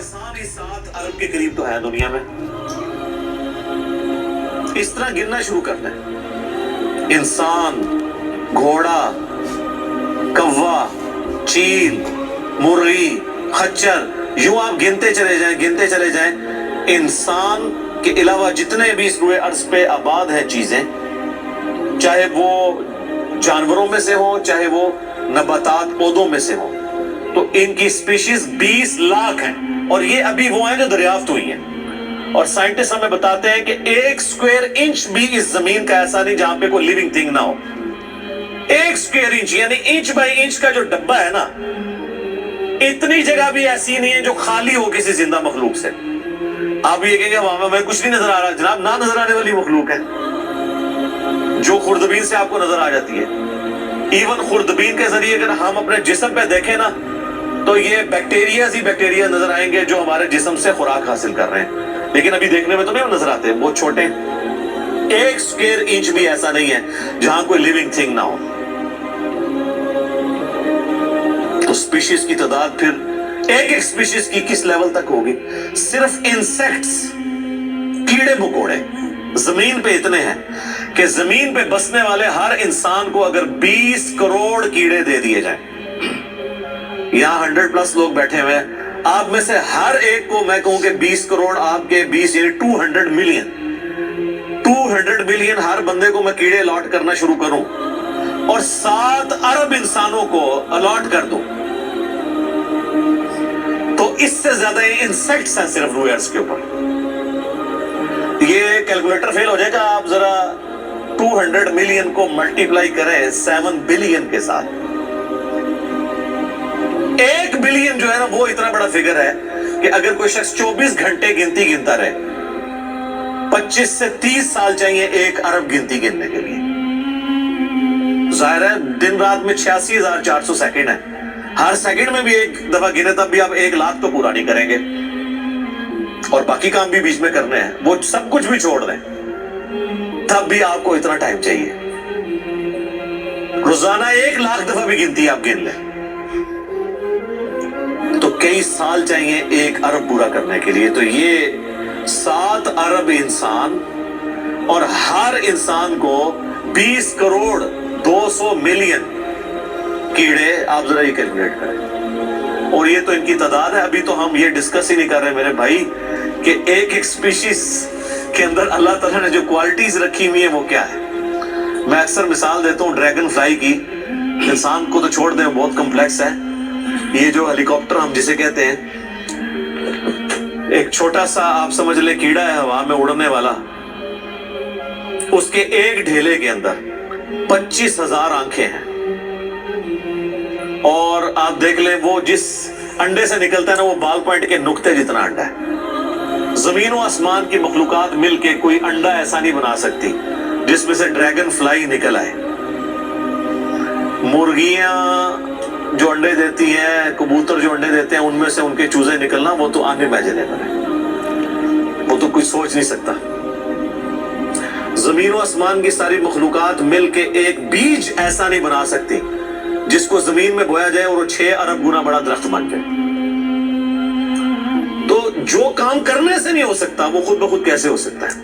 इंसान ही 7 अरब के करीब तो है दुनिया में। इस तरह गिनना शुरू करना है। इंसान, घोड़ा, कौवा, चील, मुर्गी, खच्चर, यूं आप गिनते चले जाएं। इंसान के अलावा जितने भी इस रुए अर्ज पे आबाद हैं चीजें, चाहे वो जानवरों में से हो, चाहे वो नबातात पौधों में से हो, तो इनकी स्पीशीज 20 लाख हैं। और ये अभी वो हैं जो दरियाफ्त हुई हैं। और साइंटिस्ट हमें बताते हैं कि 1 स्क्वायर इंच भी इस जमीन का ऐसा नहीं जहां पे कोई लिविंग थिंग ना हो। 1 स्क्वायर इंच यानी इंच बाई इंच का जो डब्बा है ना, इतनी जगह भी ऐसी नहीं है जो खाली हो किसी जिंदा मखलूक से। आप ये कहेंगे वहां में कुछ नहीं नजर आ रहा, जनाब ना नजर आने वाली मखलूक है जो खुर्दबीन से आपको नजर आ जाती है। इवन खुर्दबीन के जरिए अगर हम अपने जिस्म पे देखें ना, तो ये बैक्टीरियाज ही बैक्टीरिया नजर आएंगे जो हमारे जिस्म से खुराक हासिल कर रहे हैं, लेकिन अभी देखने में तो नहीं नजर आते, बहुत छोटे। 1 स्क्वायर इंच भी ऐसा नहीं है जहां कोई लिविंग थिंग ना हो। तो स्पीशीज की तादाद फिर एक स्पीशीज की किस लेवल तक होगी? सिर्फ इंसेक्ट्स, कीड़े मकोड़े जमीन पे इतने हैं कि जमीन पे बसने वाले हर इंसान को अगर 20 करोड़ कीड़े दे दिए जाएं, यहां 100+ लोग बैठे हुए हैं, आप में से हर एक को मैं कहूं कि 20 करोड़ आपके 20 यानी 200 मिलियन हर बंदे को मैं कीड़े अलॉट करना शुरू करूं और 7 अरब इंसानों को अलॉट कर दूं, तो इससे ज्यादा ये इंसेक्ट्स हैं सिर्फ रूए अर्ज के ऊपर। ये कैलकुलेटर फेल हो जाएगा। आप जरा 200 मिलियन को मल्टीप्लाई करें 7 बिलियन के साथ। 1 बिलियन जो है ना, वो इतना बड़ा फिगर है कि अगर कोई शख्स 24 घंटे गिनती गिनता रहे, 25 से 30 साल चाहिए 1 अरब गिनती गिनने के लिए। जाहिर है दिन रात में 86,400 सेकंड है। हर सेकंड में भी एक दफा गिने तब भी आप 1 लाख तो पूरा नहीं करेंगे, और बाकी काम भी बीच में करने हैं, वो सब कुछ भी छोड़ दें, तब भी आपको इतना टाइम चाहिए। रोजाना 1 लाख दफा भी गिनती आप गिन लें तो कई साल चाहिए 1 अरब पूरा करने के लिए। तो ये 7 अरब इंसान, और हर इंसान को 20 करोड़ 200 मिलियन कीड़े, आप जरा ये कैलकुलेट करें। और ये तो इनकी तादाद है। अभी तो हम ये डिस्कस ही नहीं कर रहे मेरे भाई कि एक स्पीशीज के अंदर अल्लाह ताला ने जो क्वालिटीज रखी हुई है वो क्या है। मैं अक्सर मिसाल देता हूँ ड्रैगन फ्लाई की। इंसान को तो छोड़ दें, बहुत कॉम्प्लेक्स है। ये जो हेलीकॉप्टर हम जिसे कहते हैं, एक छोटा सा आप समझ ले कीड़ा है हवा में उड़ने वाला, उसके एक ढेले के अंदर 25,000 आंखें हैं। और आप देख ले वो जिस अंडे से निकलता है ना, वो बाल पॉइंट के नुक्ते जितना अंडा है। जमीन और आसमान की मखलूकात मिलके कोई अंडा ऐसा नहीं बना सकती जिसमें से ड्रैगन फ्लाई निकल आए। मुर्गियां जो अंडे देती हैं, कबूतर जो अंडे देते हैं, उनमें से उनके चूजे निकलना, वो तो अनइमेजिनेबल है, वो तो कोई सोच नहीं सकता। जमीन और आसमान की सारी मखलूकात मिलके एक बीज ऐसा नहीं बना सकती जिसको जमीन में बोया जाए और वो 6 अरब गुना बड़ा दरख्त बन जाए। तो जो काम करने से नहीं हो सकता वो खुद ब खुद कैसे हो सकता है?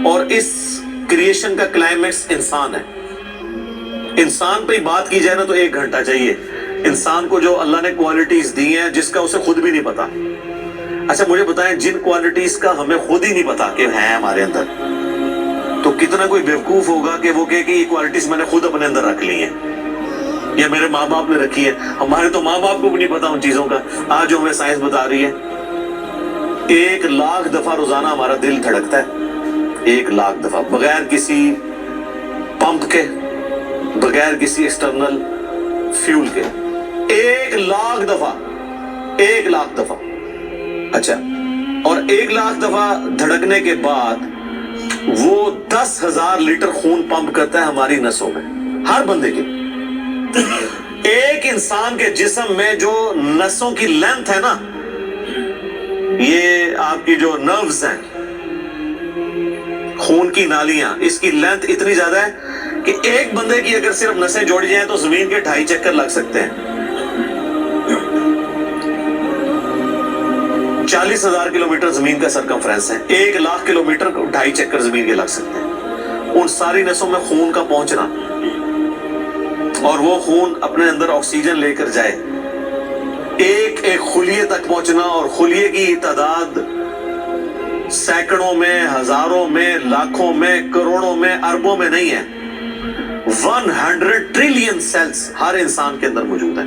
और इस क्रिएशन का क्लाइमेक्स इंसान है। इंसान पे ही बात की जाए ना तो 1 घंटा चाहिए। इंसान को जो अल्लाह ने क्वालिटीज दी हैं जिसका उसे खुद भी नहीं पता। अच्छा मुझे बताएं, जिन क्वालिटीज का हमें खुद ही नहीं पता कि है हमारे अंदर, तो कितना कोई बेवकूफ होगा कि वो कहे कि ये क्वालिटीज मैंने खुद अपने अंदर रख ली हैं या मेरे माँ बाप ने रखी है। हमारे तो माँ बाप को भी नहीं पता उन चीजों का। आज जो हमें साइंस बता रही है, 1 लाख दफा रोजाना हमारा दिल धड़कता है। 1 लाख दफा, बगैर किसी पंप के, बगैर किसी एक्सटर्नल फ्यूल के। 1 लाख दफा, 1 लाख दफा। अच्छा, और 1 लाख दफा धड़कने के बाद वो 10,000 लीटर खून पंप करता है हमारी नसों में, हर बंदे के। एक इंसान के जिस्म में जो नसों की लेंथ है ना, ये आपकी जो नर्व्स हैं, खून की नालियां, इसकी लेंथ इतनी ज्यादा है कि एक बंदे की अगर सिर्फ नसें जोड़ी जाएं तो जमीन के 2.5 चक्कर लग सकते हैं। 40,000 किलोमीटर जमीन का सरकमफ्रेंस है, 1,00,000 किलोमीटर 2.5 चक्कर जमीन के लग सकते हैं। उन सारी नसों में खून का पहुंचना और वो खून अपने अंदर ऑक्सीजन लेकर जाए, एक एक खुलिये तक पहुंचना, और खुलिये की तादाद सैकड़ों में, हजारों में, लाखों में, करोड़ों में, अरबों में नहीं है। 100 ट्रिलियन सेल्स हर इंसान के अंदर मौजूद है।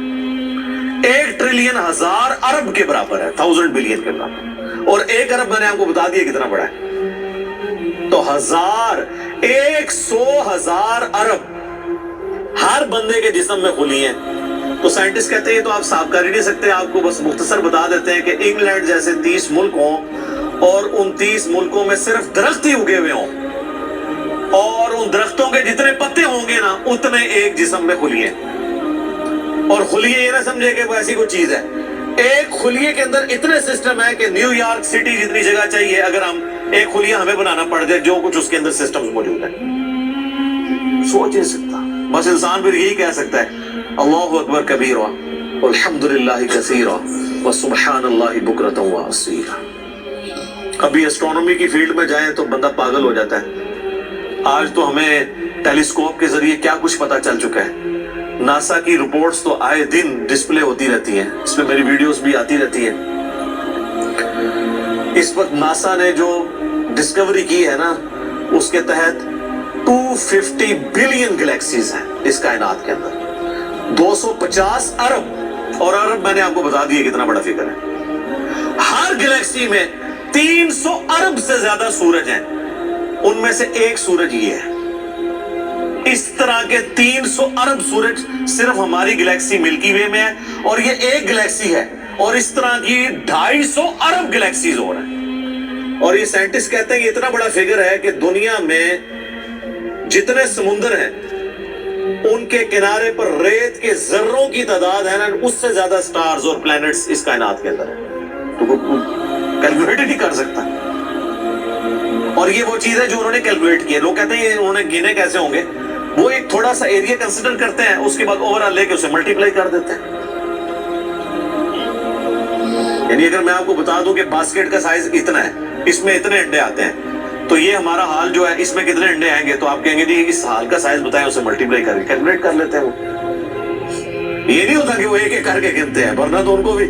1 ट्रिलियन 1000 अरब के बराबर है, 1000 बिलियन के बराबर। और 1 अरब मैंने आपको बता दिया कितना बड़ा है। तो 100,000 अरब हर बंदे के जिस्म में खुली है। तो साइंटिस्ट कहते हैं तो आप साफ कर ही नहीं सकते, आपको बस मुख्तसर बता देते हैं कि इंग्लैंड जैसे 30 मुल्क हों और उन 30 मुल्कों में सिर्फ दरख्त ही उगे हुए हों, और उन दरख्तों के जितने पत्ते होंगे ना उतने एक जिस्म में खुलिए। और खुलिए ये ना समझे कि वो ऐसी कोई चीज है, एक खुलिए के अंदर इतने सिस्टम है कि न्यूयॉर्क सिटी जितनी जगह चाहिए, अगर हम एक खुलिया हमें बनाना पड़ जाए, जो कुछ उसके अंदर सिस्टम्स मौजूद है, सोच नहीं सकता। बस इंसान फिर यही कह सकता है अल्लाहु अकबर कबीरा वल्हम्दुलिल्लाहि कसीरा व सुब्हानल्लाहि बुकरतन व असीला। अभी एस्ट्रोनॉमी की फील्ड में जाएं तो बंदा पागल हो जाता है। आज तो हमें टेलीस्कोप के जरिए क्या कुछ पता चल चुका है। नासा की रिपोर्ट्स तो आए दिन डिस्प्ले होती रहती हैं, इसमें मेरी वीडियोस भी आती रहती हैं। इस वक्त नासा ने जो डिस्कवरी की है ना, उसके तहत 250 बिलियन गैलेक्सीज हैं इस कायनात के अंदर, 250 अरब, और अरब मैंने आपको बता दिया कितना बड़ा फिगर है। हर गैलेक्सी में 300 अरब से ज्यादा सूरज हैं, उनमें से एक सूरज ये है। इस तरह के 300 अरब सूरज सिर्फ हमारी गैलेक्सी मिल्की वे में है, और ये एक गैलेक्सी है, और इस तरह की 250 अरब गैलेक्सीज हो रहे हैं। और ये साइंटिस्ट कहते हैं कि इतना बड़ा फिगर है कि दुनिया में जितने समुंदर हैं उनके किनारे पर रेत के जर्रों की तादाद है ना, उससे ज्यादा स्टार्स और प्लैनेट्स इस कायनात के अंदर है। तो कैलकुलेट ही नहीं कर सकता। और ये वो चीज है जो उन्होंने कैलकुलेट की है। लोग कहते हैं उन्होंने गिने कैसे होंगे, वो एक थोड़ा सा एरिया कंसिडर करते हैं, उसके बाद ओवरऑल लेके उसे मल्टीप्लाई कर देते हैं। यानी अगर मैं आपको बता दूं कि बास्केट का साइज इतना है, इसमें इतने अंडे आते हैं, तो ये हमारा हाल जो है इसमें कितने अंडे आएंगे, तो आप कहेंगे जी इस हाल का साइज बताएं, उसे मल्टीप्लाई करके कैलकुलेट कर लेते हैं। वो ये नहीं होता कि वो एक एक करके गिनते हैं, वरना तो उनको भी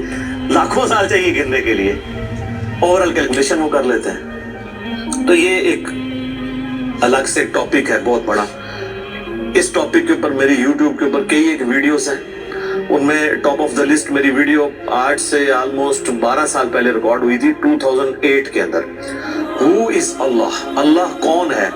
लाखों साल चाहिए गिनने के लिए। ओवरऑल कैलकुलेशन वो कर लेते हैं। तो ये एक अलग से टॉपिक है, बहुत बड़ा। इस टॉपिक के ऊपर मेरी YouTube के ऊपर कई एक वीडियोस हैं, उनमें टॉप ऑफ द लिस्ट मेरी वीडियो आज से ऑलमोस्ट 12 साल पहले रिकॉर्ड हुई थी, 2008 के अंदर। हु इज अल्लाह, अल्लाह कौन है,